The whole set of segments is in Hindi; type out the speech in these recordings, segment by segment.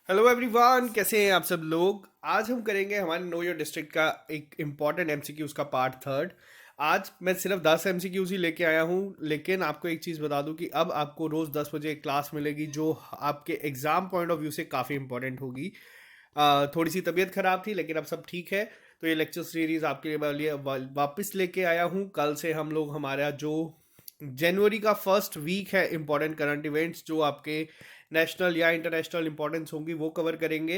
हेलो एवरीवन, कैसे हैं आप सब लोग। आज हम करेंगे हमारे नो योर डिस्ट्रिक्ट का एक इम्पॉर्टेंट एमसीक्यूज का पार्ट थर्ड। आज मैं सिर्फ 10 एमसीक्यूज ही लेके आया हूँ, लेकिन आपको एक चीज़ बता दूं कि अब आपको रोज़ 10 बजे एक क्लास मिलेगी जो आपके एग्ज़ाम पॉइंट ऑफ व्यू से काफ़ी इंपॉर्टेंट होगी। थोड़ी सी तबीयत खराब थी लेकिन अब सब ठीक है। तो ये लेक्चर सीरीज आपके लिए वापस लेके आया हूँ। कल से हम लोग हमारा जो जनवरी का फर्स्ट वीक है इंपॉर्टेंट करंट इवेंट्स जो आपके नेशनल या इंटरनेशनल इंपॉर्टेंस होंगी वो कवर करेंगे।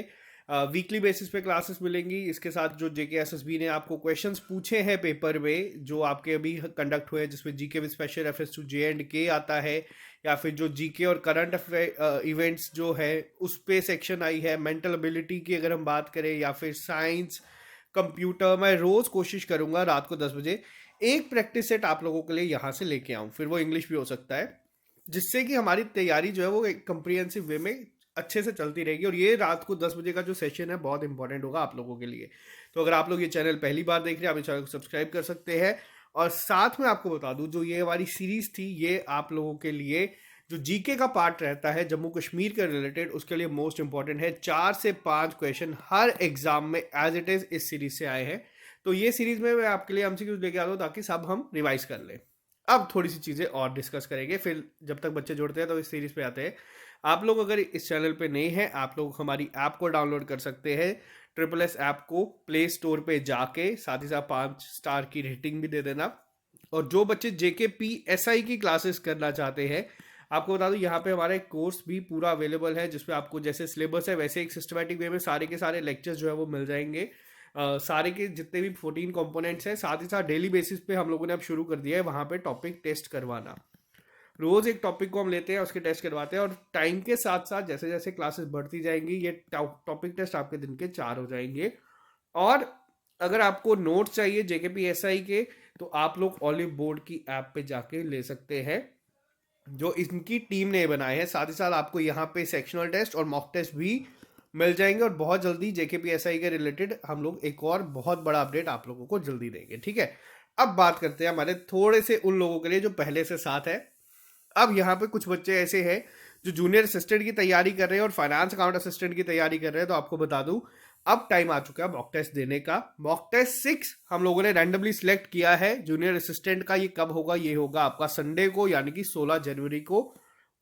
वीकली बेसिस पे क्लासेस मिलेंगी। इसके साथ जो जेके एसएसबी ने आपको क्वेश्चंस पूछे हैं पेपर में जो आपके अभी कंडक्ट हुए हैं, जिसमें GK with special reference to J and K आता है, या फिर जो जीके और करंट इवेंट्स जो है उस पे सेक्शन आई है। मेंटल एबिलिटी की अगर हम बात करें, या फिर साइंस, कंप्यूटर, मैं रोज कोशिश करूंगा रात को 10 बजे एक प्रैक्टिस सेट आप लोगों के लिए यहाँ से लेके आऊँ। फिर वो इंग्लिश भी हो सकता है, जिससे कि हमारी तैयारी जो है वो एक कंप्रिहेंसिव वे में अच्छे से चलती रहेगी। और ये रात को 10 बजे का जो सेशन है बहुत इंपॉर्टेंट होगा आप लोगों के लिए। तो अगर आप लोग ये चैनल पहली बार देख रहे हैं, आप इस चैनल को सब्सक्राइब कर सकते हैं। और साथ में आपको बता दूं, जो ये हमारी सीरीज थी ये आप लोगों के लिए जो जीके का पार्ट रहता है जम्मू कश्मीर के रिलेटेड, उसके लिए मोस्ट इंपॉर्टेंट है। 4 से 5 क्वेश्चन हर एग्जाम में एज इट इज इस सीरीज से आए हैं। तो ये सीरीज में मैं आपके लिए एमसीक्यूज लेके आता हूँ ताकि सब हम रिवाइज कर लें। अब थोड़ी सी चीज़ें और डिस्कस करेंगे, फिर जब तक बच्चे जुड़ते हैं तो इस सीरीज पे आते हैं। आप लोग अगर इस चैनल पे नए हैं, आप लोग हमारी ऐप को डाउनलोड कर सकते हैं। ट्रिपल एस ऐप को प्ले स्टोर पे जाके साथ ही साथ 5 स्टार की रेटिंग भी दे देना। और जो बच्चे जेके पी एस आई की क्लासेस करना चाहते हैं, आपको बता दूं यहाँ पे हमारा एक कोर्स भी पूरा अवेलेबल है, जिसपे आपको जैसे सिलेबस है वैसे एक सिस्टमेटिक वे में सारे के सारे लेक्चर्स जो है वो मिल जाएंगे। सारे के जितने भी 14 कंपोनेंट्स हैं, साथ ही साथ डेली बेसिस पे हम लोगों ने अब शुरू कर दिया है वहाँ पे टॉपिक टेस्ट करवाना। रोज एक टॉपिक को हम लेते हैं, उसके टेस्ट करवाते हैं, और टाइम के साथ साथ जैसे जैसे क्लासेस बढ़ती जाएंगी ये टॉपिक टेस्ट आपके दिन के 4 हो जाएंगे। और अगर आपको नोट्स चाहिए जेकेपीएसआई के, तो आप लोग ऑलिव बोर्ड की ऐप पे जाके ले सकते हैं जो इनकी टीम ने बनाए हैं। साथ ही साथ आपको यहाँ पे सेक्शनल टेस्ट और मॉक टेस्ट भी मिल जाएंगे। और बहुत जल्दी जेकेपीएसआई के रिलेटेड हम लोग एक और बहुत बड़ा अपडेट आप लोगों को जल्दी देंगे, ठीक है। अब बात करते हैं हमारे थोड़े से उन लोगों के लिए जो पहले से साथ है। अब यहाँ पे कुछ बच्चे ऐसे हैं जो जूनियर असिस्टेंट की तैयारी कर रहे हैं और फाइनेंस अकाउंट असिस्टेंट की तैयारी कर रहे हैं। तो आपको बता दूं, अब टाइम आ चुका है मॉक टेस्ट देने का। मॉक टेस्ट 6 हम लोगों ने रैंडमली सिलेक्ट किया है जूनियर असिस्टेंट का। ये कब होगा? ये होगा आपका संडे को, यानी कि 16 जनवरी को।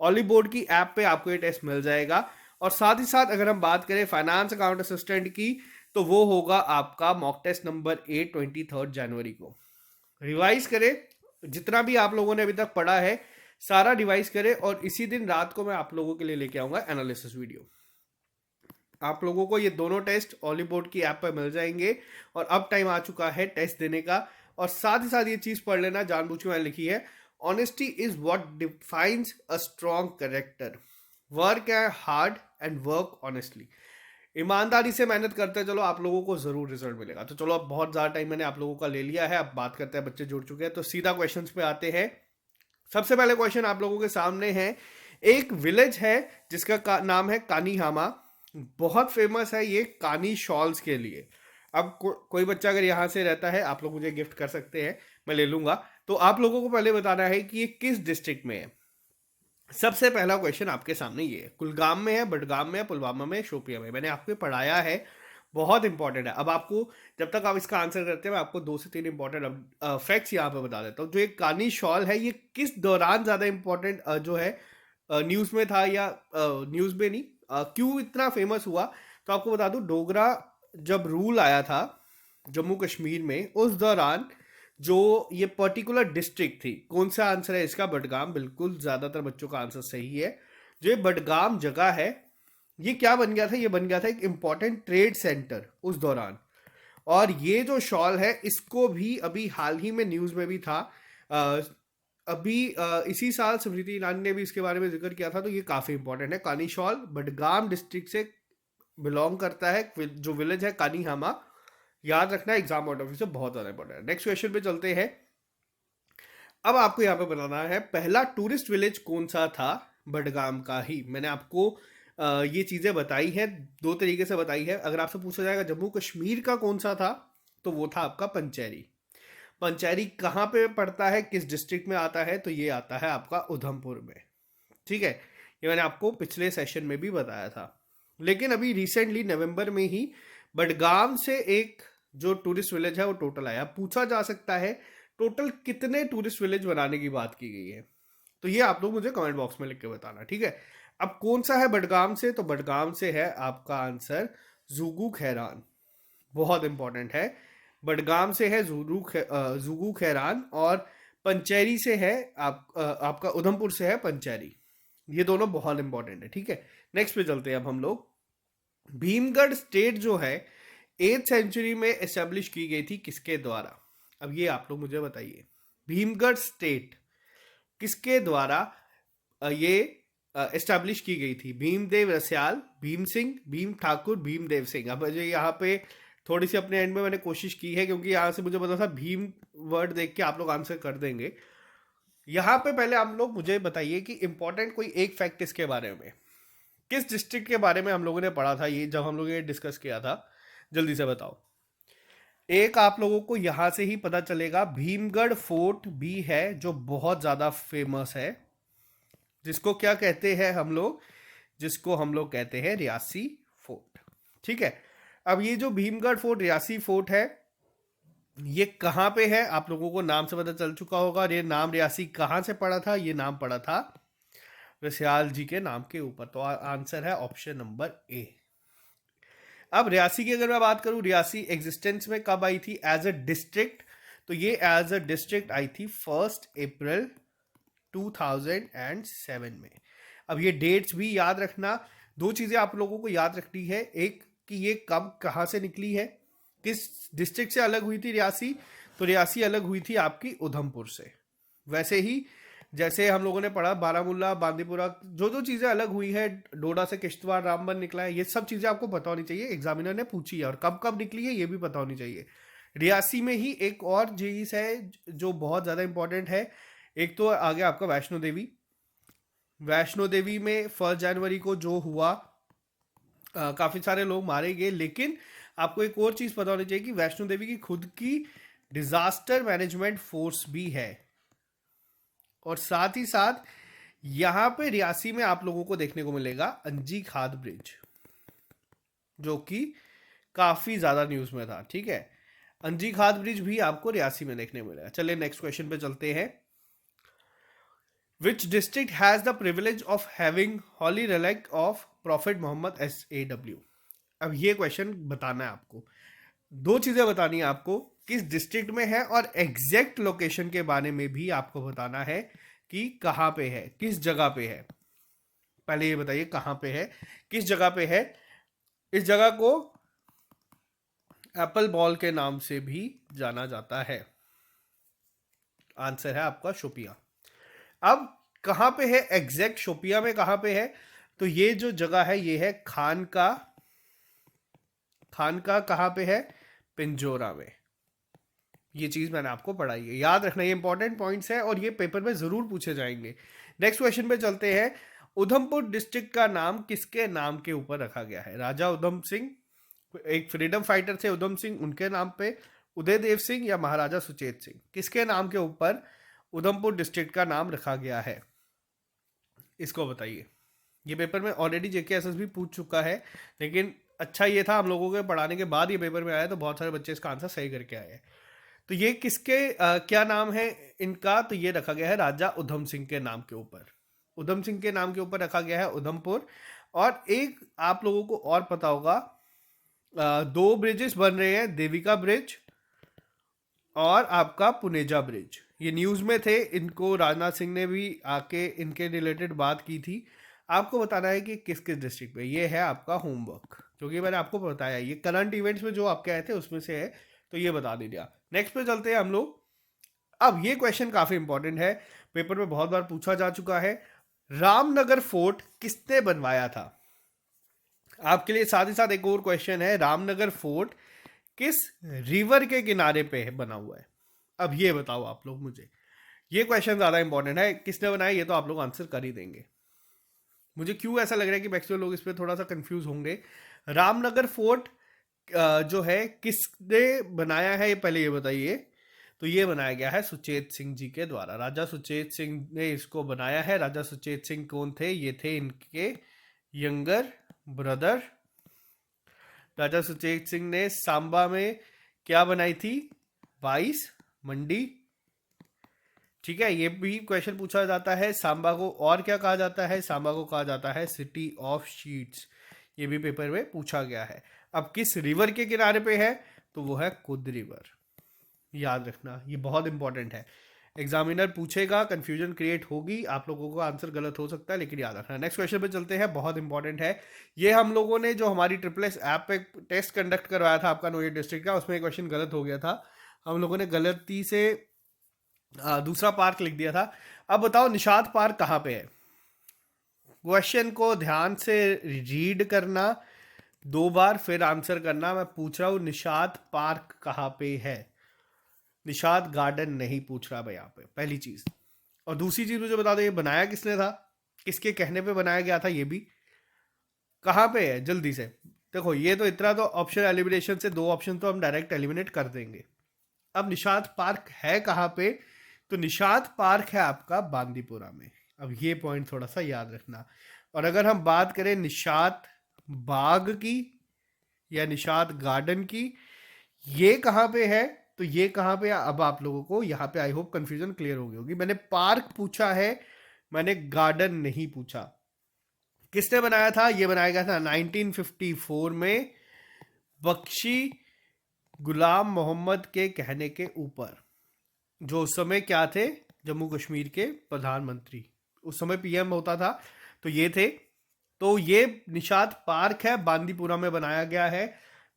ऑली बोर्ड की ऐप पे आपको ये टेस्ट मिल जाएगा। और साथ ही साथ अगर हम बात करें फाइनेंस अकाउंट असिस्टेंट की, तो वो होगा आपका मॉक टेस्ट नंबर 8 23 जनवरी को। रिवाइज करें, जितना भी आप लोगों ने अभी तक पढ़ा है सारा रिवाइज करें, और इसी दिन रात को मैं आप लोगों के लिए लेके आऊंगा एनालिसिस वीडियो। आप लोगों को ये दोनों टेस्ट ऑली बोर्ड की ऐप पर मिल जाएंगे। और अब टाइम आ चुका है टेस्ट देने का। और साथ ही साथ ये चीज पढ़ लेना, जानबूझ के मैंने लिखी है, honesty is what defines a strong character. Work है हार्ड एंड वर्क ऑनेस्टली। ईमानदारी से मेहनत करते हैं चलो, आप लोगों को जरूर रिजल्ट मिलेगा। तो चलो, अब बहुत ज्यादा टाइम मैंने आप लोगों का ले लिया है, अब बात करते हैं, बच्चे जुड़ चुके हैं तो सीधा क्वेश्चंस पे आते हैं। सबसे पहले क्वेश्चन आप लोगों के सामने है। एक विलेज है जिसका नाम है कानीहामा। बहुत फेमस है ये कानी शॉल्स के लिए। अब कोई बच्चा अगर यहाँ से रहता है, आप लोग मुझे गिफ्ट कर सकते हैं, मैं ले लूंगा। तो आप लोगों को पहले बताना है कि ये किस डिस्ट्रिक्ट में है। सबसे पहला क्वेश्चन आपके सामने ये है, कुलगाम में है, बडगाम में है, पुलवामा में, शोपिया में। मैंने आपको पढ़ाया है, बहुत इंपॉर्टेंट है। अब आपको, जब तक आप इसका आंसर करते हैं, मैं आपको 2 से 3 इंपॉर्टेंट फैक्ट्स यहाँ पे बता देता हूँ। जो एक कानी शॉल है, ये किस दौरान ज्यादा इंपॉर्टेंट जो है न्यूज में था, या न्यूज में नहीं, क्यों इतना फेमस हुआ। तो आपको बता दूं, डोगरा जब रूल आया था जम्मू कश्मीर में, उस दौरान जो ये पर्टिकुलर डिस्ट्रिक्ट थी, कौन सा आंसर है इसका? बडगाम। बिल्कुल, ज्यादातर बच्चों का आंसर सही है। जो ये बडगाम जगह है, ये क्या बन गया था? ये बन गया था एक इंपॉर्टेंट ट्रेड सेंटर उस दौरान। और ये जो शॉल है, इसको भी अभी हाल ही में न्यूज में भी था। अ, अभी इसी साल स्मृति ईरानी ने भी इसके बारे में जिक्र किया था। तो ये काफी इंपॉर्टेंट है। कानी शॉल बडगाम डिस्ट्रिक्ट से बिलोंग करता है। जो विलेज है कानीहामा, याद रखना, एग्जाम पॉइंट ऑफ व्यू से बहुत ज्यादा इंपॉर्टेंट है। नेक्स्ट क्वेश्चन पे चलते हैं। अब आपको यहाँ पे बताना है पहला टूरिस्ट विलेज कौन सा था। बडगाम का ही। मैंने आपको ये चीजें बताई है, 2 तरीके से बताई है। अगर आपसे पूछा जाएगा जम्मू कश्मीर का कौन सा था, तो वो था आपका पंचैरी। पंचैरी कहाँ पे पड़ता है, किस डिस्ट्रिक्ट में आता है? तो ये आता है आपका उधमपुर में, ठीक है। ये मैंने आपको पिछले सेशन में भी बताया था। लेकिन अभी रिसेंटली नवंबर में ही बडगाम से एक जो टूरिस्ट विलेज है वो टोटल आया। पूछा जा सकता है टोटल कितने टूरिस्ट विलेज बनाने की बात की गई है, तो ये आप लोग मुझे कमेंट बॉक्स में लिख के बताना, ठीक है। अब कौन सा है बडगाम से, तो बडगाम से है आपका आंसर जुगू खैरान। बहुत इंपॉर्टेंट है। बडगाम से है जुगू खैरान, और पंचेरी से है आपका उधमपुर से है पंचेरी। ये दोनों बहुत इंपॉर्टेंट है, ठीक है। नेक्स्ट पे चलते हैं अब हम लोग। भीमगढ़ स्टेट जो है 8th सेंचुरी में एस्टेब्लिश की गई थी किसके द्वारा? अब ये आप लोग मुझे बताइए, भीमगढ़ स्टेट किसके द्वारा ये एस्टैब्लिश की गई थी? भीमदेव रसियाल, भीम सिंह, भीम ठाकुर, भीमदेव सिंह। अब मुझे यहाँ पे थोड़ी सी अपने एंड में मैंने कोशिश की है, क्योंकि यहाँ से मुझे पता था भीम वर्ड देख के आप लोग आंसर कर देंगे। यहाँ पे पहले आप लोग मुझे बताइए कि इंपॉर्टेंट कोई एक फैक्ट इसके बारे में, किस डिस्ट्रिक्ट के बारे में हम लोगों ने पढ़ा था ये जब हम लोगों ने डिस्कस किया था, जल्दी से बताओ। एक आप लोगों को यहाँ से ही पता चलेगा, भीमगढ़ फोर्ट भी है जो बहुत ज़्यादा फेमस है, जिसको क्या कहते हैं हम लोग, जिसको हम लोग कहते हैं रियासी फोर्ट, ठीक है। अब ये जो भीमगढ़ फोर्ट, रियासी फोर्ट है, ये कहाँ पे है? आप लोगों को नाम से पता चल चुका होगा। ये नाम रियासी कहाँ से पड़ा था? ये नाम पड़ा था रसियाल जी के नाम के ऊपर। तो आंसर है ऑप्शन नंबर ए। अब रियासी की अगर मैं बात करूं, रियासी एग्जिस्टेंस में कब आई थी एज अ डिस्ट्रिक्ट? तो ये एज अ डिस्ट्रिक्ट आई थी 1 अप्रैल 2007 में। अब ये डेट्स भी याद रखना। दो चीज़ें आप लोगों को याद रखनी है, एक कि ये कब कहाँ से निकली है, किस डिस्ट्रिक्ट से अलग हुई थी रियासी। तो रियासी अलग हुई थी आपकी उधमपुर से। वैसे ही जैसे हम लोगों ने पढ़ा बारामूला, बांदीपुरा, जो जो चीज़ें अलग हुई है, डोडा से किश्तवाड़, रामबन निकला है, ये सब चीज़ें आपको पता होनी चाहिए। एग्जामिनर ने पूछी है, और कब कब निकली है ये भी पता होनी चाहिए। रियासी में ही एक और चीज़ है जो बहुत ज़्यादा इंपॉर्टेंट है। एक तो आ गया आपका वैष्णो देवी। वैष्णो देवी में 1 जनवरी को जो हुआ, काफ़ी सारे लोग मारे गए, लेकिन आपको एक और चीज़ पता होनी चाहिए कि वैष्णो देवी की खुद की डिजास्टर मैनेजमेंट फोर्स भी है। और साथ ही साथ यहाँ पे रियासी में आप लोगों को देखने को मिलेगा अंजी खाद ब्रिज, जो कि काफ़ी ज़्यादा न्यूज़ में था, ठीक है। अंजी खाद ब्रिज भी आपको रियासी में देखने को मिलेगा। चलिए नेक्स्ट क्वेश्चन पे चलते हैं। Which district has the privilege of having holy relic of Prophet Muhammad SAW? अब ये क्वेश्चन बताना है आपको। दो चीज़ें बतानी है आपको, किस डिस्ट्रिक्ट में है, और एग्जैक्ट लोकेशन के बारे में भी आपको बताना है कि कहाँ पे है, किस जगह पे है। पहले ये बताइए कहाँ पे है, किस जगह पे है। इस जगह को एप्पल बॉल के नाम से भी जाना जाता है। आंसर है आपका शोपिया। अब कहाँ पे है एग्जैक्ट, शोपिया में कहाँ पे है? तो ये जो जगह है ये है खानका। खानका कहाँ पे है? पिंजोरा में। ये चीज मैंने आपको पढ़ाई है, याद रखना, ये इंपॉर्टेंट पॉइंट्स है और ये पेपर में जरूर पूछे जाएंगे। नेक्स्ट क्वेश्चन पे चलते हैं। उधमपुर डिस्ट्रिक्ट का नाम किसके नाम के ऊपर रखा गया है? राजा उधम सिंह, एक फ्रीडम फाइटर थे उधम सिंह, उनके नाम पे, उदय देव सिंह, या महाराजा सुचेत सिंह, किसके नाम के ऊपर उधमपुर डिस्ट्रिक्ट का नाम रखा गया है? इसको बताइए। ये पेपर में ऑलरेडी जेके भी पूछ चुका है, लेकिन अच्छा ये था हम लोगों के पढ़ाने के बाद ये पेपर में आया, तो बहुत सारे बच्चे इसका आंसर सही करके आए हैं। तो ये किसके क्या नाम है इनका? तो ये रखा गया है राजा उधम सिंह के नाम के ऊपर। उधम सिंह के नाम के ऊपर रखा गया है उधमपुर। और एक आप लोगों को और पता होगा, दो ब्रिजेस बन रहे हैं, देविका ब्रिज और आपका पुनेजा ब्रिज। ये न्यूज़ में थे, इनको राजनाथ सिंह ने भी आके इनके रिलेटेड बात की थी। आपको बताना है कि किस किस डिस्ट्रिक्ट में। ये है आपका होमवर्क, क्योंकि मैंने आपको बताया ये करंट इवेंट्स में जो आपके आए थे उसमें से है, तो ये बता दीजिए। नेक्स्ट पे चलते हैं हम लोग। अब ये क्वेश्चन काफ़ी इंपॉर्टेंट है, पेपर में बहुत बार पूछा जा चुका है। रामनगर फोर्ट किसने बनवाया था? आपके लिए साथ ही साथ एक और क्वेश्चन है, रामनगर फोर्ट किस रिवर के किनारे पे बना हुआ है? अब ये बताओ आप लोग मुझे। ये क्वेश्चन ज़्यादा इंपॉर्टेंट है, किसने बनाया ये तो आप लोग आंसर कर ही देंगे। मुझे क्यों ऐसा लग रहा है कि मैक्सिमम लोग इस पर थोड़ा सा कंफ्यूज होंगे। रामनगर फोर्ट जो है किसने बनाया है, ये पहले ये बताइए। तो ये बनाया गया है सुचेत सिंह जी के द्वारा। राजा सुचेत सिंह ने इसको बनाया है। राजा सुचेत सिंह कौन थे? ये थे इनके यंगर ब्रदर। राजा सुचेत सिंह ने सांबा में क्या बनाई थी? वाइस मंडी। ठीक है, ये भी क्वेश्चन पूछा जाता है। सांबा को और क्या कहा जाता है? सांबा को कहा जाता है सिटी ऑफ शीट्स। ये भी पेपर में पूछा गया है। अब किस रिवर के किनारे पे है? तो वो है कुद रिवर। याद रखना, ये बहुत इंपॉर्टेंट है। एग्जामिनर पूछेगा, कंफ्यूजन क्रिएट होगी, आप लोगों को आंसर गलत हो सकता है, लेकिन याद रखना। नेक्स्ट क्वेश्चन पे चलते हैं, बहुत इंपॉर्टेंट है ये। हम लोगों ने जो हमारी ट्रिपल एस ऐप पे टेस्ट कंडक्ट करवाया था आपका नो योर डिस्ट्रिक्ट का, उसमें क्वेश्चन गलत हो गया था। हम लोगों ने गलती से दूसरा पार्क लिख दिया था। अब बताओ निषाद पार्क कहाँ पे है? क्वेश्चन को ध्यान से रीड करना, 2 बार फिर आंसर करना। मैं पूछ रहा हूं निषाद पार्क कहाँ पे है? निषाद गार्डन नहीं पूछ रहा भाई यहाँ पे, पहली चीज। और दूसरी चीज मुझे बता दो, ये बनाया किसने था? किसके कहने पे बनाया गया था? ये भी कहाँ पे है जल्दी से? देखो ये तो इतना तो ऑप्शन एलिमिनेशन से 2 ऑप्शन तो हम डायरेक्ट एलिमिनेट कर देंगे। अब निषाद पार्क है कहाँ पे? तो निषाद पार्क है आपका बांदीपुरा में। अब ये पॉइंट थोड़ा सा याद रखना। और अगर हम बात करें निषाद बाग की या निषाद गार्डन की, ये कहाँ पे है? तो ये कहाँ पे? अब आप लोगों को यहाँ पे आई होप कंफ्यूजन क्लियर हो गई होगी। मैंने पार्क पूछा है, मैंने गार्डन नहीं पूछा। किसने बनाया था? ये बनाया गया था 1954 में बख्शी गुलाम मोहम्मद के कहने के ऊपर, जो उस समय क्या थे? जम्मू कश्मीर के प्रधानमंत्री, उस समय पीएम होता था, तो ये थे। तो ये निषाद पार्क है, बांदीपुरा में बनाया गया है।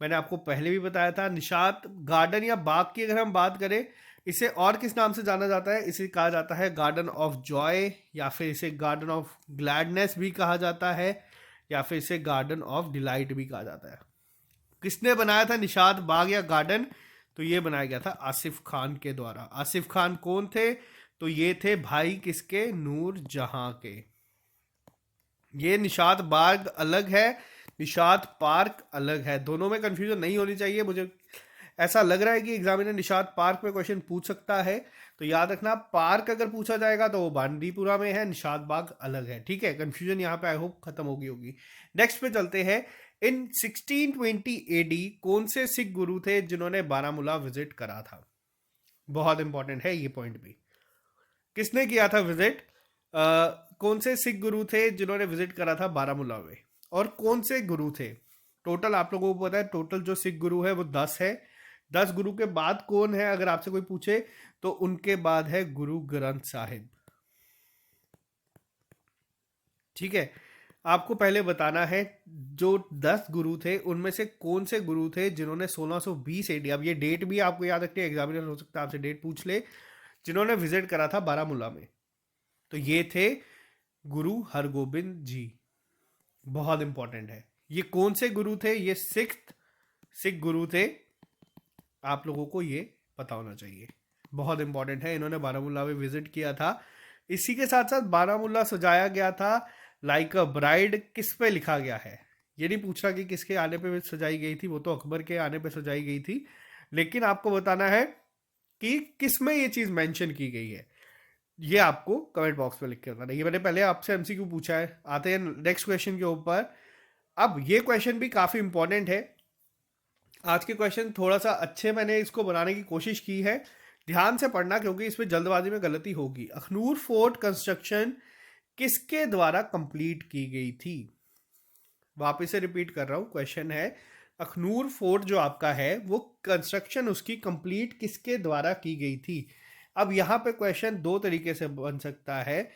मैंने आपको पहले भी बताया था। निषाद गार्डन या बाग की अगर हम बात करें, इसे और किस नाम से जाना जाता है? इसे कहा जाता है गार्डन ऑफ जॉय, या फिर इसे गार्डन ऑफ ग्लैडनेस भी कहा जाता है, या फिर इसे गार्डन ऑफ डिलाइट भी कहा जाता है। किसने बनाया था निषाद बाग या गार्डन? तो ये बनाया गया था आसिफ खान के द्वारा। आसिफ खान कौन थे? तो ये थे भाई किसके? नूर जहां के। ये निषाद बाग अलग है, निषाद पार्क अलग है, दोनों में कंफ्यूजन नहीं होनी चाहिए। मुझे ऐसा लग रहा है कि एग्जामिनर निषाद पार्क में क्वेश्चन पूछ सकता है, तो याद रखना पार्क अगर पूछा जाएगा तो वो बांदीपुरा में है, निषाद बाग अलग है। ठीक है, कंफ्यूजन यहाँ पे आई होप खत्म हो गई होगी। नेक्स्ट पे चलते हैं। इन 1620 एडी कौन से सिख गुरु थे जिन्होंने बारामूला विजिट करा था? बहुत इंपॉर्टेंट है ये पॉइंट भी। किसने किया था विजिट? कौन से सिख गुरु थे जिन्होंने विजिट करा था बारामूला में? और कौन से गुरु थे? टोटल आप लोगों को पता है, टोटल जो सिख गुरु है वो 10 है। 10 गुरु के बाद कौन है अगर आपसे कोई पूछे, तो उनके बाद है गुरु ग्रंथ साहिब। ठीक है, आपको पहले बताना है जो 10 गुरु थे उनमें से कौन से गुरु थे जिन्होंने 1620 एडी, अब ये डेट भी आपको याद रखनी है, एग्जामिनर हो सकता है आपसे डेट पूछ ले, जिन्होंने विजिट करा था बारामूला में। तो ये थे गुरु हरगोबिंद जी। बहुत इंपॉर्टेंट है। ये कौन से गुरु थे? ये सिख गुरु थे, आप लोगों को ये पता होना चाहिए, बहुत इंपॉर्टेंट है। इन्होंने बारामूला में विजिट किया था। इसी के साथ साथ बारामूला सजाया गया था लाइक अ ब्राइड। किस पे लिखा गया है? ये नहीं पूछ रहा कि किसके आने पे सजाई गई थी, वो तो अकबर के आने पे सजाई गई थी, लेकिन आपको बताना है कि किस में ये चीज मेंशन की गई है। ये आपको कमेंट बॉक्स में लिख के बताना। ये मैंने पहले आपसे एमसीक्यू पूछा है। आते हैं नेक्स्ट क्वेश्चन के ऊपर। अब ये क्वेश्चन भी काफी इंपॉर्टेंट है। आज के क्वेश्चन थोड़ा सा अच्छे मैंने इसको बनाने की कोशिश की है, ध्यान से पढ़ना क्योंकि इसमें जल्दबाजी में गलती होगी। अखनूर फोर्ट कंस्ट्रक्शन किसके द्वारा कंप्लीट की गई थी? वापस से रिपीट कर रहा हूं, क्वेश्चन है अखनूर फोर्ट जो आपका है वो कंस्ट्रक्शन उसकी कंप्लीट किसके द्वारा की गई थी? अब यहां पे क्वेश्चन 2 तरीके से बन सकता है।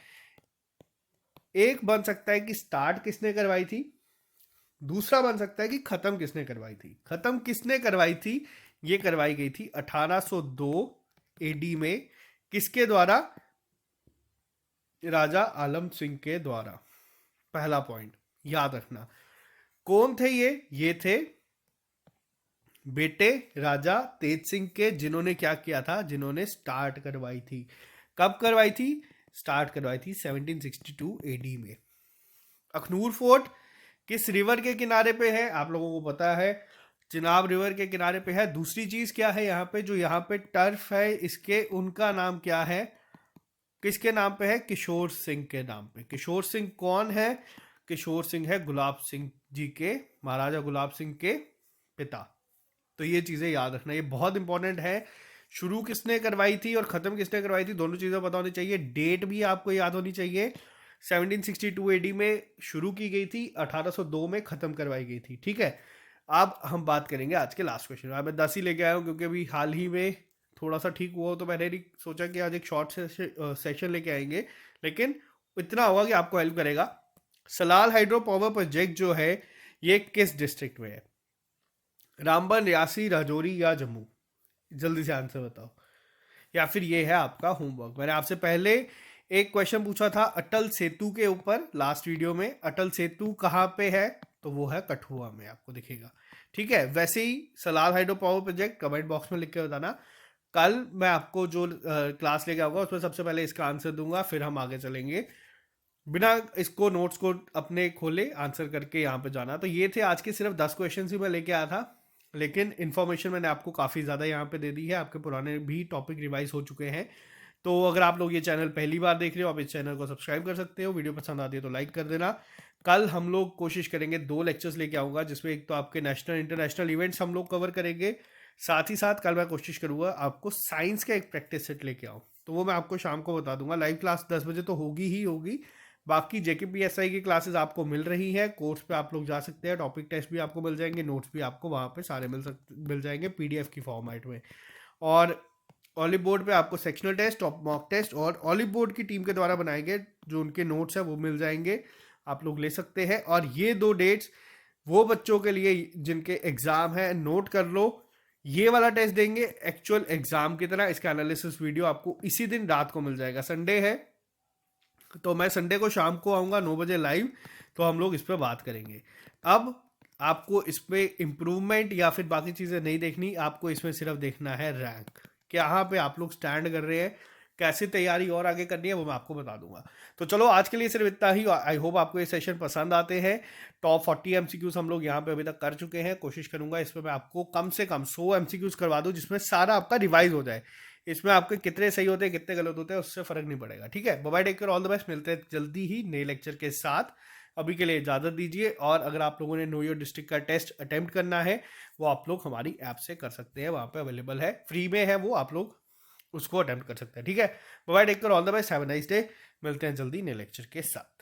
एक बन सकता है कि स्टार्ट किसने करवाई थी, दूसरा बन सकता है कि खत्म किसने करवाई थी। खत्म किसने करवाई थी? ये करवाई गई थी 1802 एडी में। किसके द्वारा? राजा आलम सिंह के द्वारा। पहला पॉइंट याद रखना। कौन थे ये? ये थे बेटे राजा तेज सिंह के, जिन्होंने क्या किया था? जिन्होंने स्टार्ट करवाई थी। कब करवाई थी? स्टार्ट करवाई थी 1762 एडी में। अखनूर फोर्ट किस रिवर के किनारे पे है? आप लोगों को पता है, चिनाब रिवर के किनारे पे है। दूसरी चीज क्या है यहाँ पे? जो यहाँ पे टर्फ है इसके, उनका नाम क्या है? किसके नाम पे है? किशोर सिंह के नाम पे। किशोर सिंह कौन है? किशोर सिंह है गुलाब सिंह जी के, महाराजा गुलाब सिंह के पिता। तो ये चीज़ें याद रखना, ये बहुत इंपॉर्टेंट है। शुरू किसने करवाई थी और ख़त्म किसने करवाई थी, दोनों चीज़ें पता होनी चाहिए। डेट भी आपको याद होनी चाहिए। 1762 एडी में शुरू की गई थी, 1802 में ख़त्म करवाई गई थी। ठीक है, अब हम बात करेंगे आज के लास्ट क्वेश्चन। अब मैं 10 ही लेके आया हूँ क्योंकि अभी हाल ही में थोड़ा सा ठीक हुआ हो, तो मैंने सोचा कि आज एक शॉर्ट सेशन लेके आएंगे, लेकिन इतना होगा कि आपको हेल्प करेगा। सलाल हाइड्रो पावर प्रोजेक्ट जो है ये किस डिस्ट्रिक्ट में है? रामबन, रियासी, राजौरी या जम्मू? जल्दी से आंसर बताओ, या फिर ये है आपका होमवर्क। मैंने आपसे पहले एक क्वेश्चन पूछा था अटल सेतु के ऊपर लास्ट वीडियो में। अटल सेतु कहाँ पे है? तो वो है कठुआ में, आपको दिखेगा। ठीक है, वैसे ही Salal hydro power project comment box में लिख के बताना। कल मैं आपको जो क्लास लेके आऊंगा उसमें सबसे पहले इसका आंसर दूंगा, फिर हम आगे चलेंगे। बिना इसको नोट्स को अपने खोले आंसर करके यहाँ पे जाना। तो ये थे आज के सिर्फ 10 क्वेश्चन ही मैं लेके आया था, लेकिन इन्फॉर्मेशन मैंने आपको काफ़ी ज़्यादा यहाँ पे दे दी है। आपके पुराने भी टॉपिक रिवाइज हो चुके हैं। तो अगर आप लोग ये चैनल पहली बार देख रहे हो, आप इस चैनल को सब्सक्राइब कर सकते हो। वीडियो पसंद आती है तो लाइक कर देना। कल हम लोग कोशिश करेंगे 2 लेक्चर्स लेके आऊँगा, जिसमें एक तो आपके नेशनल इंटरनेशनल इवेंट्स हम लोग कवर करेंगे, साथ ही साथ कल मैं कोशिश करूँगा आपको साइंस का एक प्रैक्टिस सेट लेके आऊँ। तो वो मैं आपको शाम को बता दूंगा। लाइव क्लास 10 बजे तो होगी ही होगी। बाकी JKPSI की क्लासेस आपको मिल रही है, कोर्स पे आप लोग जा सकते हैं। टॉपिक टेस्ट भी आपको मिल जाएंगे, नोट्स भी आपको वहाँ पे सारे मिल जाएंगे PDF की फॉर्मेट में। और ऑलिव बोर्ड पे आपको सेक्शनल टेस्ट, मॉक टेस्ट और ऑलिव बोर्ड की टीम के द्वारा बनाए गए जो उनके नोट्स हैं वो मिल जाएंगे, आप लोग ले सकते हैं। और ये 2 डेट्स वो बच्चों के लिए जिनके एग्जाम है, नोट कर लो। ये वाला टेस्ट देंगे एक्चुअल एग्जाम की तरह। इसका एनालिसिस वीडियो आपको इसी दिन रात को मिल जाएगा। संडे है तो मैं संडे को शाम को आऊँगा 9 बजे लाइव, तो हम लोग इस पर बात करेंगे। अब आपको इस पर इम्प्रूवमेंट या फिर बाकी चीज़ें नहीं देखनी, आपको इसमें सिर्फ देखना है रैंक, कहाँ पे आप लोग स्टैंड कर रहे हैं, कैसे तैयारी और आगे करनी है वो मैं आपको बता दूंगा। तो चलो आज के लिए सिर्फ इतना ही। आई होप आपको ये सेशन पसंद आते हैं। टॉप 40 MCQs हम लोग यहाँ पे अभी तक कर चुके हैं। कोशिश करूंगा इसमें मैं आपको कम से कम 100 MCQs करवा दूं, जिसमें सारा आपका रिवाइज हो जाए। इसमें आपके कितने सही होते हैं कितने गलत होते हैं उससे फर्क नहीं पड़ेगा। ठीक है, bye bye, take care, all the best. मिलते हैं जल्दी ही नए लेक्चर के साथ। अभी के लिए इजाजत दीजिए। और अगर आप लोगों ने नो योर डिस्ट्रिक्ट का टेस्ट अटेम्प्ट करना है वो आप लोग हमारी ऐप से कर सकते हैं, वहाँ पे अवेलेबल है, फ्री में है वो, आप लोग उसको अटेम्प्ट कर सकते हैं। ठीक है, bye bye, take care, all the best, have a nice day. मिलते हैं जल्दी नए लेक्चर के साथ।